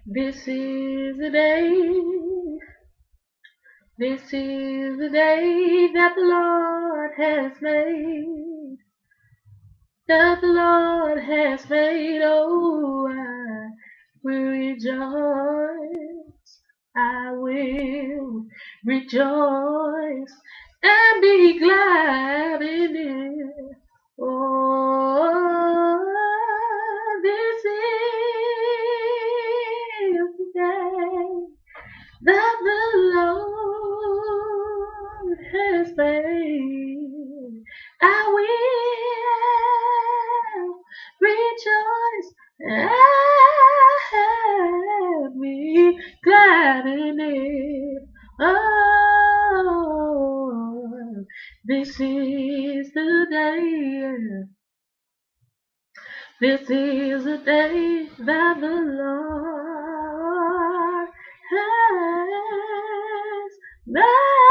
This is the day, this is the day that the Lord has made, that the Lord has made. Oh, I will rejoice, I will rejoice and be glad in it. Oh, this is the day that the Lord has made. I will rejoice and be glad in it. Oh, this is the day. This is the day that the Lord has made.